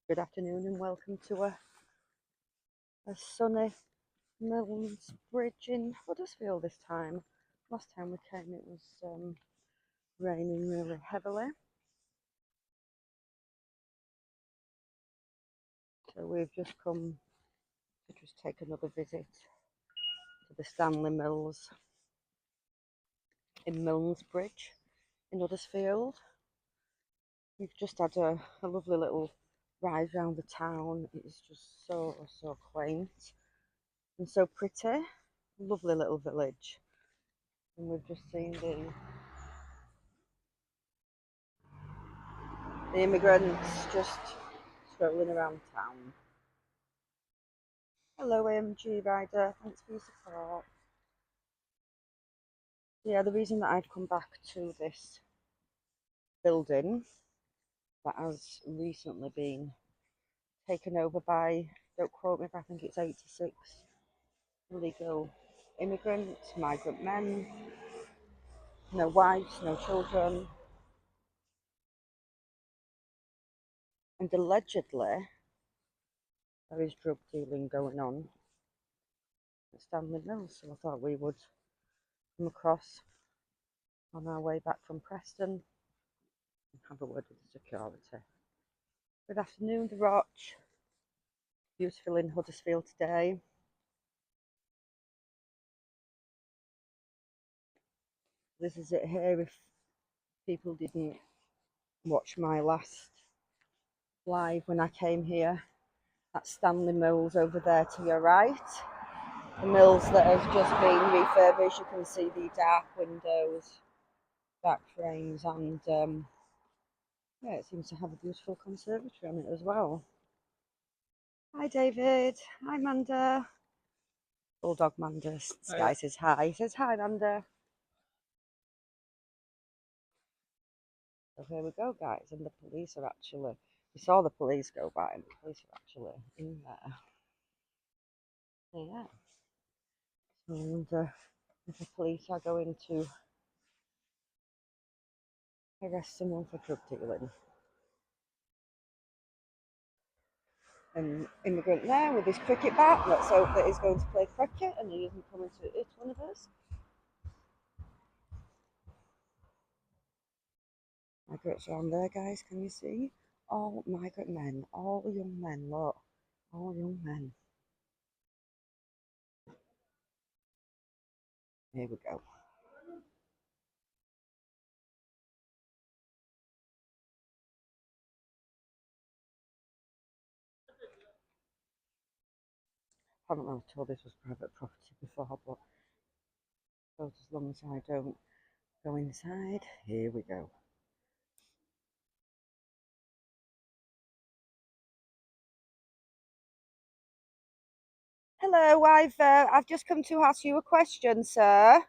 Good afternoon and welcome to a sunny Milnes Bridge in Huddersfield this time. Last time we came it was raining really heavily. So we've just come to just take another visit to the Stanley Mills in Milnes Bridge in Huddersfield. We've just had a lovely little ride around the town. It's just so quaint and so pretty. Lovely little village. And we've just seen the immigrants just strolling around town. Hello AMG rider, thanks for your support. Yeah, the reason that I've come back to this building that has recently been taken over by, don't quote me, but I think it's 86 illegal immigrants, migrant men, no wives, no children, and allegedly there is drug dealing going on at Stanley Mills, so I thought we would come across on our way back from Preston and have a word with the security. Good afternoon, The Roch. Beautiful in Huddersfield today. This is it here if people didn't watch my last live when I came here. That's Stanley Mills over there to your right. The mills that has just been refurbished. You can see the dark windows, dark frames, and yeah, it seems to have a beautiful conservatory on it as well. Hi David. Hi Manda. Bulldog Manda. This guy says hi. He says hi Manda. So here we go, guys, and the police are actually, we saw the police go by and the police are actually in there. So yeah. And if the police are going to arrest someone for drug dealing. An immigrant there with his cricket bat. Let's hope that he's going to play cricket and he isn't coming to hit one of us. Migrants around there, guys, can you see? All migrant men, all young men, look. All young men. Here we go. I haven't been told this was private property before, but as long as I don't go inside, here we go. Hello, I've just come to ask you a question, sir.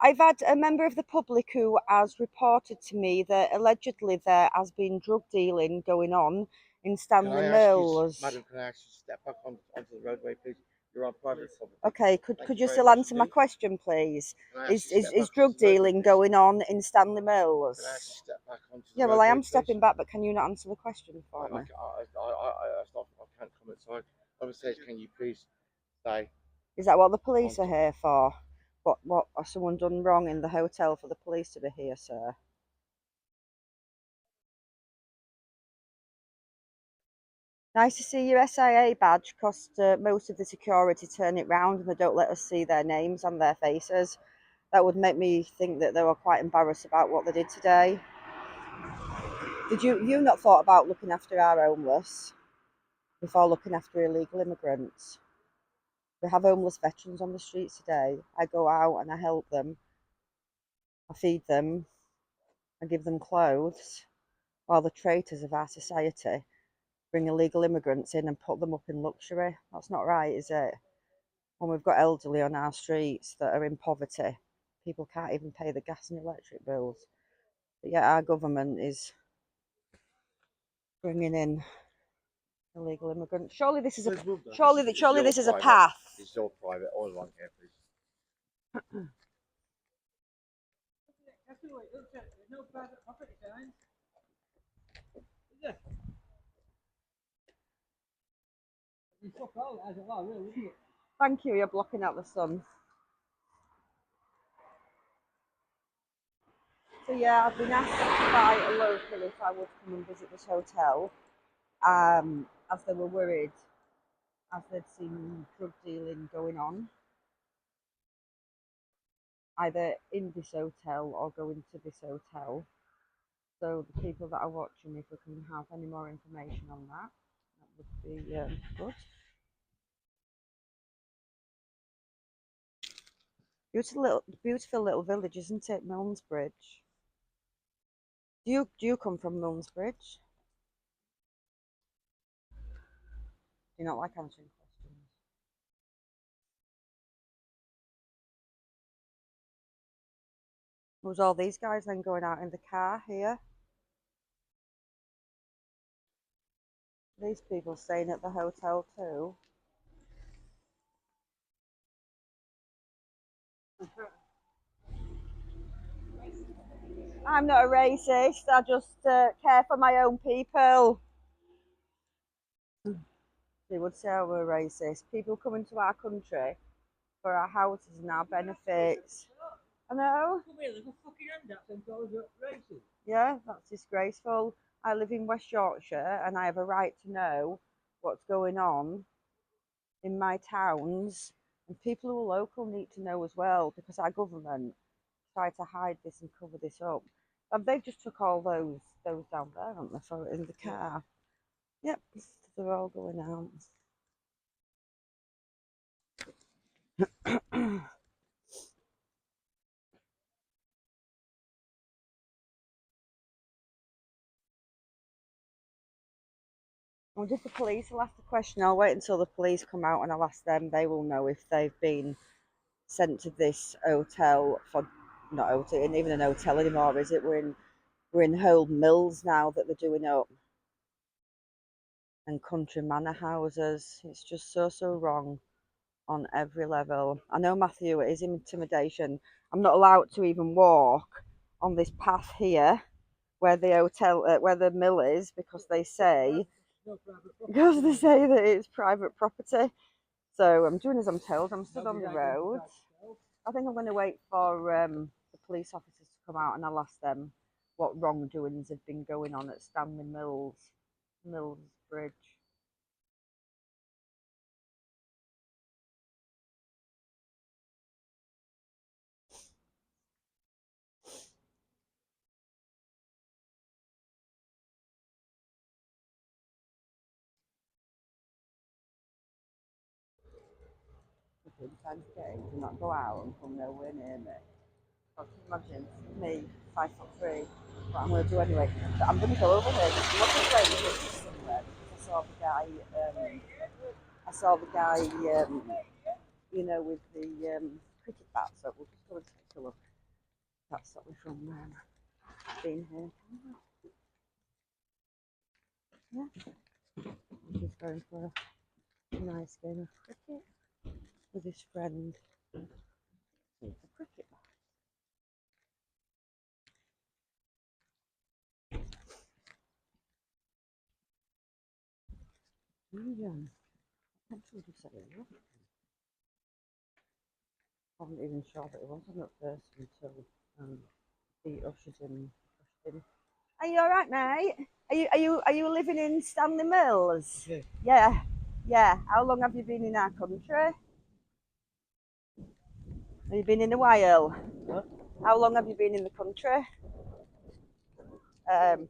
I've had a member of the public who has reported to me that allegedly there has been drug dealing going on in Stanley Mills. Madam, can I ask you to step back onto the roadway, please? You're on private property. Okay, could you still answer my question, please? Is drug dealing going on in Stanley Mills? Can I ask you to step back onto the Yeah, well, roadway, I am please? stepping back, but can you not answer the question for me? I can't come inside. I would say, can you please stay? Is that what the police are here for? What has someone done wrong in the hotel for the police to be here, sir? Nice to see your SIA badge, because most of the security turn it round and they don't let us see their names and their faces. That would make me think that they were quite embarrassed about what they did today. Did you not thought about looking after our homeless before looking after illegal immigrants? We have homeless veterans on the streets today. I go out and I help them. I feed them. I give them clothes. While the traitors of our society bring illegal immigrants in and put them up in luxury. That's not right, is it? When we've got elderly on our streets that are in poverty, people can't even pay the gas and electric bills. But yet our government is bringing in illegal immigrants. Surely this is surely this is a path. This is all private. All along here, please. There's no private property, guys. Is there? Thank you, you're blocking out the sun. So yeah, I've been asked by a local if I would come and visit this hotel, as they were worried, as they'd seen drug dealing going on, either in this hotel or going to this hotel. So the people that are watching, if we can have any more information on that, that would be good. Beautiful little village, isn't it, Milnesbridge? Do you come from Milnesbridge? Do you not like answering questions? Was all these guys then going out in the car here? These people staying at the hotel too. I'm not a racist. I just care for my own people. They would say we're racist. People come into our country for our houses and our benefits. I know. Yeah, that's disgraceful. I live in West Yorkshire and I have a right to know what's going on in my towns. And people who are local need to know as well because our government try to hide this and cover this up. And they've just took all those down there, haven't they, for in the car? Yep, they're all going out. I wonder if the police will ask the question. I'll wait until the police come out and I'll ask them. They will know if they've been sent to this hotel for not hotel, and even an hotel anymore, is it? We're in whole mills now that they're doing up and country manor houses. It's just so wrong on every level. I know, Matthew, it is intimidation. I'm not allowed to even walk on this path here where the hotel, where the mill is, because they say that it's private property. So I'm doing as I'm told. I'm stood on the road. I think I'm going to wait for the police officers to come out and I'll ask them what wrongdoings have been going on at Stanley Mills Bridge. Trying to get him to not go out and come nowhere near me. I can imagine me, 5'3", what I'm going to do anyway. But I'm going to go over here. I'm not going to play with somewhere because I saw the guy, with the cricket bat. So we'll just go and take a look. That's what we're from being here. Yeah, I'm just going for a nice game of cricket with his friend. It's a cricket bat. Yeah. I'm sure to say it. I wasn't even sure that it wasn't at first until the ushers in. Are you all right, mate? Are you living in Stanley Mills? Yeah. Yeah. Yeah. How long have you been in our country? Have you been in a while? Huh? How long have you been in the country? Um,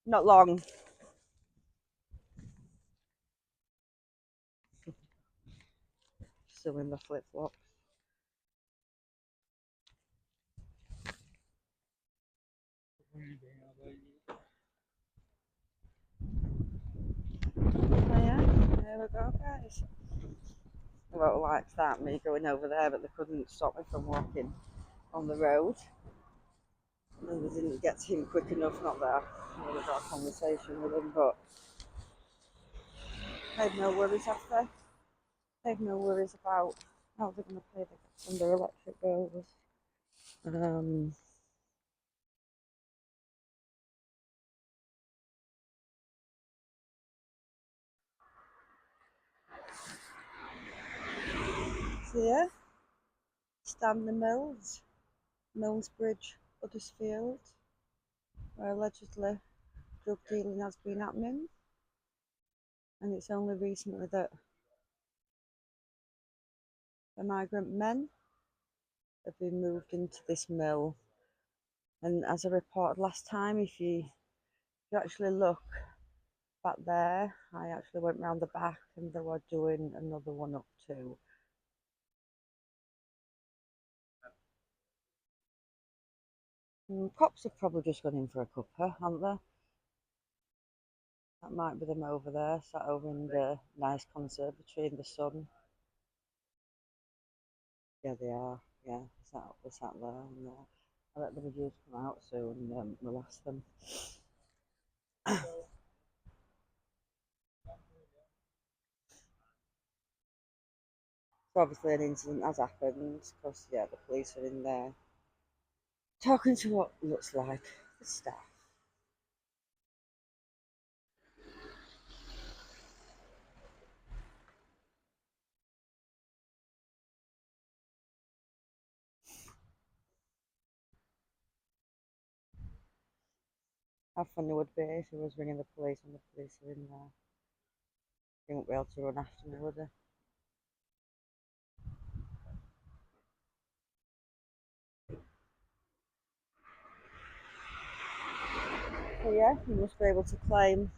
not long. Still in the flip flops. Oh yeah, there we go, guys. I won't like that, me going over there, but they couldn't stop me from walking on the road. And they didn't get to him quick enough, not that I had a conversation with him, but they've no worries after. They've no worries about how they're going to pay their electric bills. Um, here, Stanley Mills, Millsbridge, Huddersfield, where allegedly drug dealing has been happening. And it's only recently that the migrant men have been moved into this mill. And as I reported last time, if you actually look back there, I actually went round the back and they were doing another one up too. Cops have probably just gone in for a cuppa, haven't they? That might be them over there, sat over in the nice conservatory in the sun. Yeah, they are. Yeah, they're sat there. And, I bet the reviews come out soon and we'll ask them. So obviously an incident has happened because, yeah, the police are in there talking to what looks like the staff. How funny would be if he was ringing the police when the police are in there. They won't be able to run after me, would they? So yeah, you must be able to claim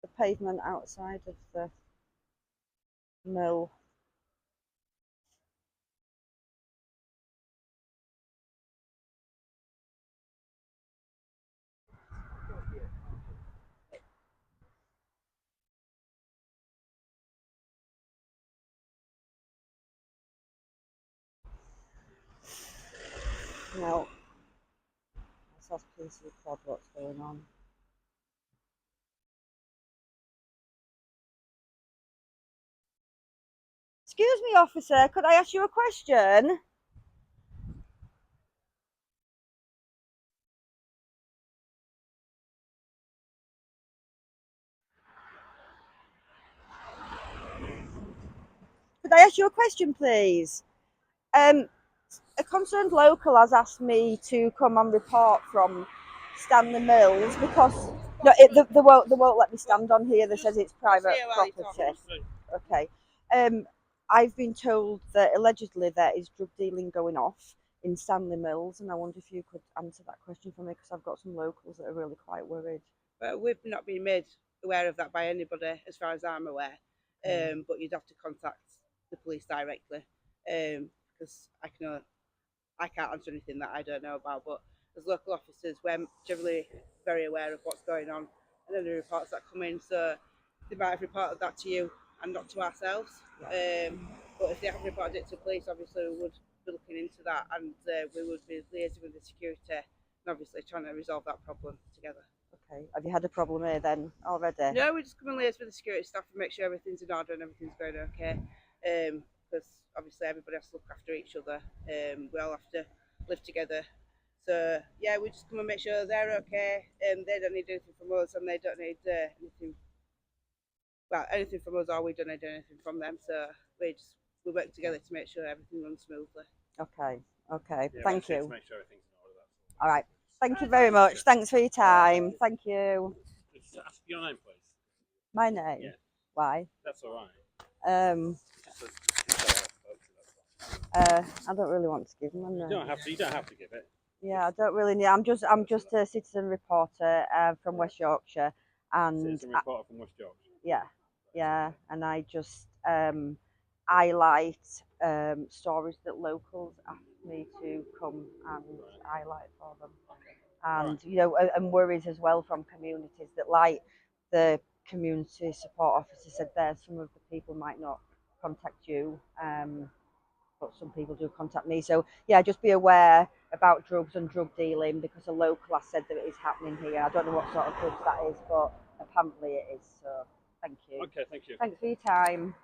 the pavement outside of the mill. Now, let's ask police to record what's going on. Excuse me, officer, could I ask you a question? Could I ask you a question, please? Um, a concerned local has asked me to come and report from Stanley Mills because no, they won't let me stand on here. They says it's private property. Okay. I've been told that allegedly there is drug dealing going off in Stanley Mills, and I wonder if you could answer that question for me because I've got some locals that are really quite worried. But we've not been made aware of that by anybody, as far as I'm aware. But you'd have to contact the police directly, because I can't answer anything that I don't know about. But as local officers, we're generally very aware of what's going on and any reports that come in. So they might have reported that to you and not to ourselves. But if they haven't reported it to police, obviously we would be looking into that, and we would be liaising with the security and obviously trying to resolve that problem together. Okay. Have you had a problem here then already? No, we just come and liaise with the security staff and make sure everything's in order and everything's going okay. Because obviously everybody has to look after each other. We all have to live together. So yeah, we just come and make sure they're okay, and they don't need anything from us, and they don't need anything from us, or we don't need anything from them. So we work together to make sure everything runs smoothly. Okay. Okay. Yeah, thank you. To make sure everything's in order. All right. Thank you very much. Thanks for your time. Thank you. Just ask your name, please. My name? Yeah. Why? That's all right. I don't really want to give them a name. You don't have to give it. Yeah, I don't really need. I'm just a citizen reporter from West Yorkshire, and Citizen reporter from West Yorkshire. yeah, and I just highlight stories that locals ask me to come and highlight for them, and and worries as well from communities that, like the community support officer said there, some of the people might not contact you. But some people do contact me. So yeah, just be aware about drugs and drug dealing because a local has said that it is happening here. I don't know what sort of drugs that is, but apparently it is. So thank you. Okay, thank you. Thanks for your time.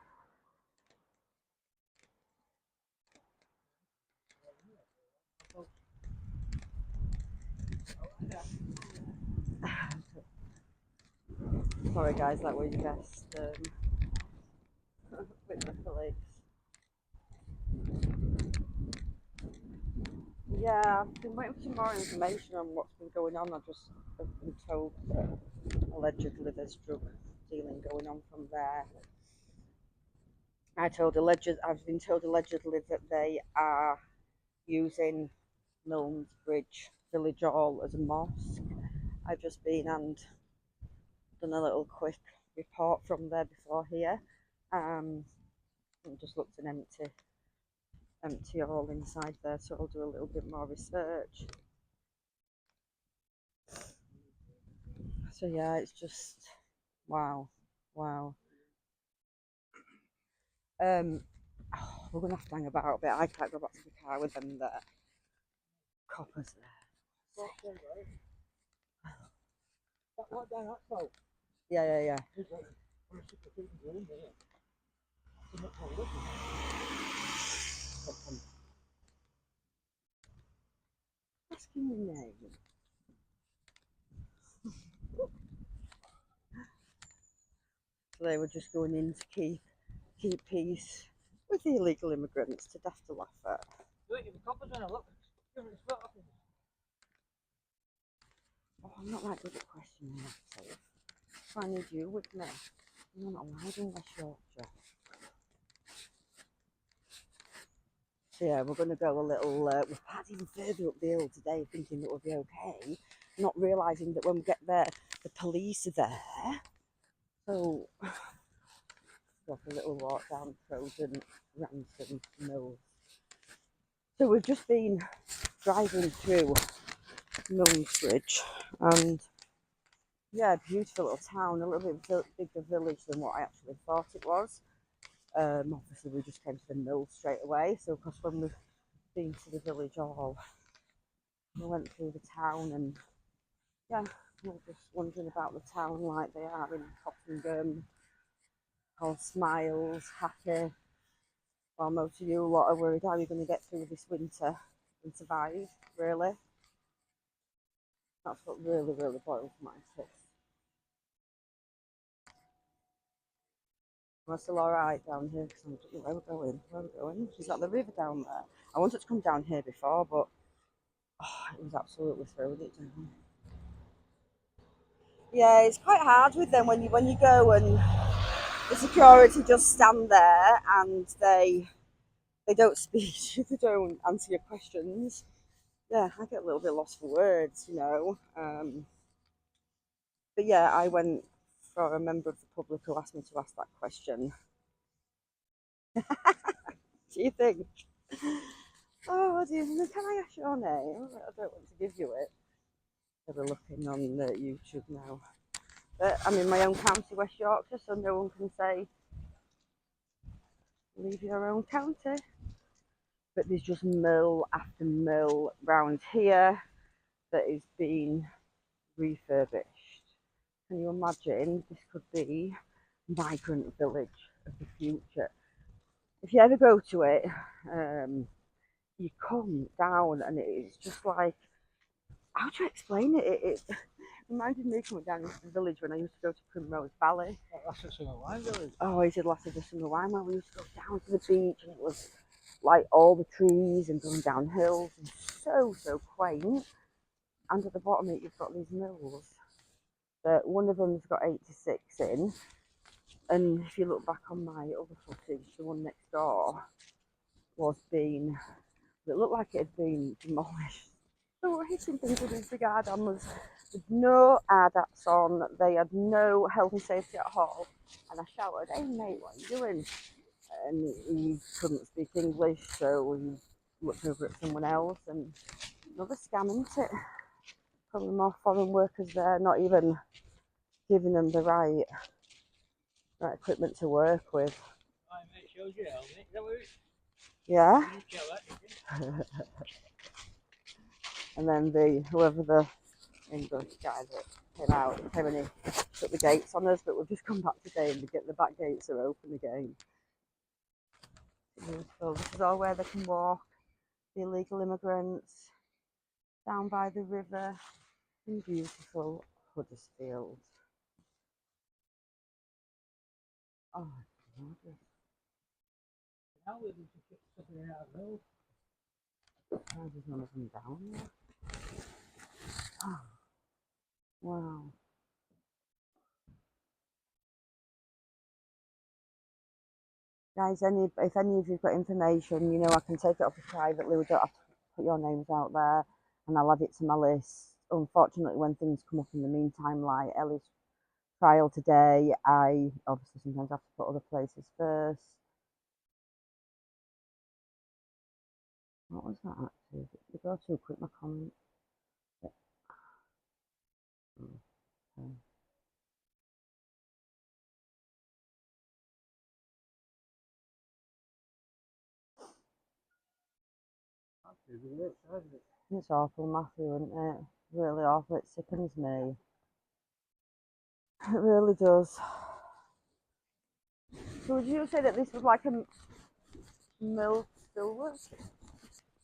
Sorry guys, that was your best with the police. Yeah, I've been waiting for some more information on what's been going on. I've been told that allegedly there's drug dealing going on from there. I've been told allegedly that they are using Milnes Bridge Village Hall as a mosque. I've just been and done a little quick report from there before here. It just looks an empty hall inside there, so I'll do a little bit more research. So yeah, it's just wow, wow. We're gonna have to hang about a bit. I can't go back to the car with them there. Coppers there. Yeah, yeah, yeah. Asking your name. So they were just going in to keep peace with the illegal immigrants to death to laugh at. Oh, I'm not that good at questioning myself. So I need you with me. You're not allowed in West Yorkshire. So yeah, we're going to go a little, we're padding further up the hill today thinking that we'll be okay, not realising that when we get there, the police are there. So, got a little walk down Trojan Ransom Mills. So we've just been driving through Milnes Bridge and yeah, beautiful little town, a little bit bigger village than what I actually thought it was. Obviously we just came to the mill straight away, so of course when we've been to the village hall, we went through the town and yeah, we're just wondering about the town like they are in Cottingham, all smiles, happy. While most of you a lot are worried how you're going to get through this winter and survive, really. That's what really, really boils my tits. Am I still alright down here? Because I'm where we're going, where we're going. Is that the river down there? I wanted to come down here before, but it was absolutely throwing it down. Yeah, it's quite hard with them when you go and the security just stand there and they don't speak, they don't answer your questions. Yeah, I get a little bit lost for words, you know. But yeah, I went for a member of the public who asked me to ask that question. Do you think? Oh, do you, can I ask your name? I don't want to give you it. They're looking on YouTube now. But I'm in my own county, West Yorkshire, so no one can say leave your own county. But there's just mill after mill round here that is being refurbished. Can you imagine? This could be migrant village of the future. If you ever go to it, you come down and it's just like, how do you explain it? It reminded me of coming down into the village when I used to go to Primrose Valley. That's Summer Wine Village. Oh, he said last of the summer wine where we used to go down to the beach and it was like all the trees and going down hills and so quaint. And at the bottom of it you've got these mills. But one of them's got 86 in. And if you look back on my other footage, the one next door was being, it looked like it had been demolished. They were hitting things with these big add-ons. With no ADATs on, they had no health and safety at all. And I shouted, "Hey mate, what are you doing?" And he couldn't speak English, so he looked over at someone else. And another scam, isn't it? Probably more foreign workers there, not even giving them the right equipment to work with. Yeah. And then whoever the English guy that came and he shut the gates on us, but we've just come back today and the back gates are open again. So this is all where they can walk, the illegal immigrants, down by the river in beautiful Huddersfield. Oh, gorgeous. Why does none of them down there? Oh, wow. Guys, if any of you've got information, you know, I can take it up privately. We don't have to put your names out there, and I'll add it to my list. Unfortunately, when things come up in the meantime, like Ellie's trial today, I obviously sometimes have to put other places first. What was that actually? Did you go too quick, my comment? Yeah. Okay. It's awful, Matthew, isn't it? Really awful. It sickens me. It really does. So would you say that this was like a mill silver?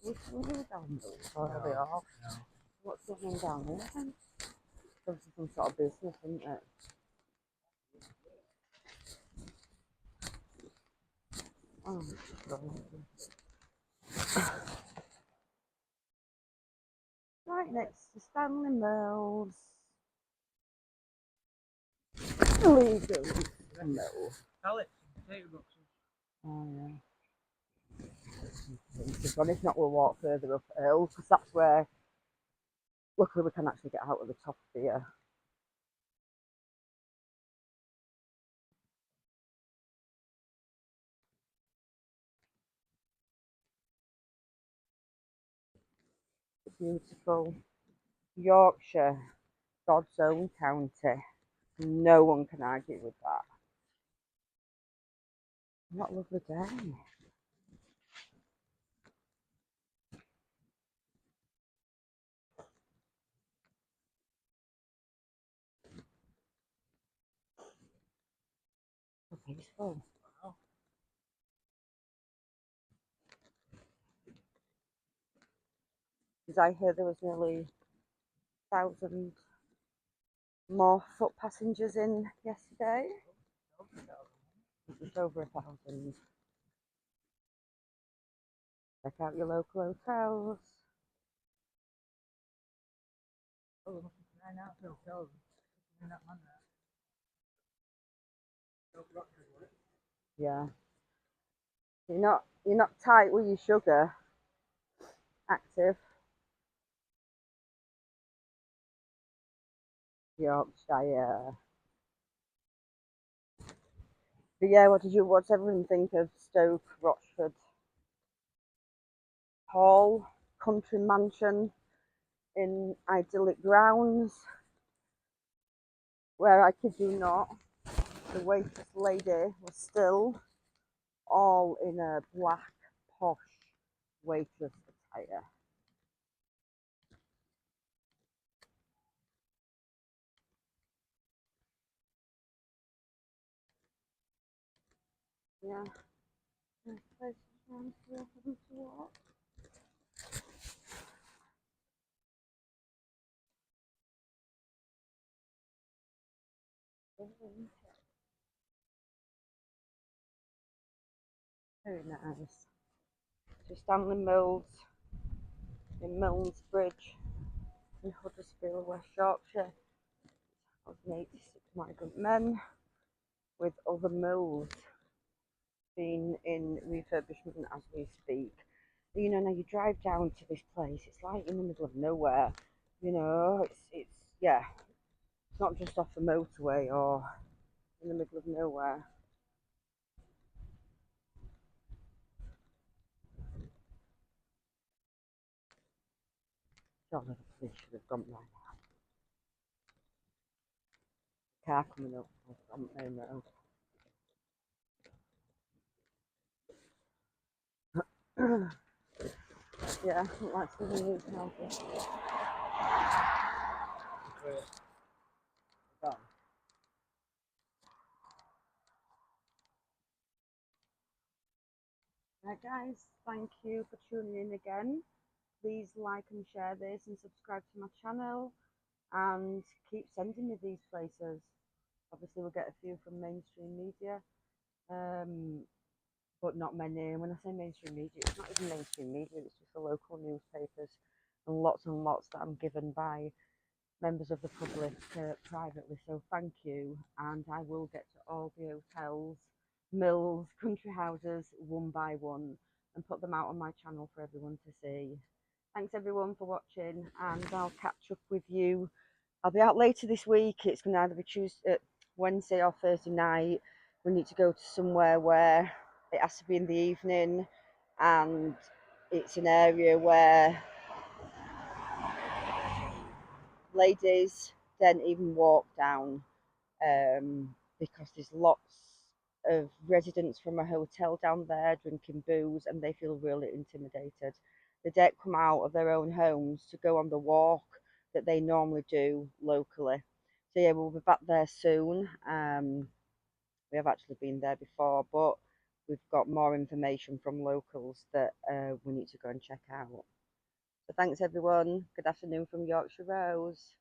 Which one is down mill? Or are they all? What's going on down here then? Obviously some sort of business, isn't it? Oh, right next to Stanley Mills. Illegal mill. Alex, potato boxes. Oh yeah. To be honest, not we'll walk further up hill because that's where luckily we can actually get out of the top here. Beautiful Yorkshire, God's own county. No one can argue with that. What a lovely day. So peaceful. Because I heard there was nearly 1,000 more foot passengers in yesterday. Just over 1,000. Check out your local hotels. Oh, there must be 9 out of hotels. In that man there. Yeah. You're not tight with your sugar. Active. Yorkshire. But yeah, what's everyone think of Stoke Rochford Hall country mansion in idyllic grounds where, I kid you not, the waitress lady was still all in a black posh waitress attire. Yeah. Nice place to walk. Very nice. So Stanley Mills in Milnes Bridge in Huddersfield, West Yorkshire. 1,086 migrant men with other mills being in refurbishment as we speak. You know, now you drive down to this place, it's like in the middle of nowhere. You know, it's yeah, it's not just off the motorway or in the middle of nowhere. Surely the police should have gone by now. Car coming up on the main road. Yeah, I think that's the news houses. Right, guys, thank you for tuning in again. Please like and share this and subscribe to my channel and keep sending me these places. Obviously, we'll get a few from mainstream media. but not many. And when I say mainstream media, it's not even mainstream media, it's just the local newspapers and lots that I'm given by members of the public privately. So thank you, and I will get to all the hotels, mills, country houses one by one and put them out on my channel for everyone to see. Thanks everyone for watching, and I'll catch up with you. I'll be out later this week. It's going to either be Tuesday, Wednesday or Thursday night. We need to go to somewhere where it has to be in the evening, and it's an area where ladies don't even walk down, because there's lots of residents from a hotel down there drinking booze, and they feel really intimidated. They don't come out of their own homes to go on the walk that they normally do locally. So yeah, we'll be back there soon. We have actually been there before, but we've got more information from locals that we need to go and check out. So thanks everyone. Good afternoon from Yorkshire Rose.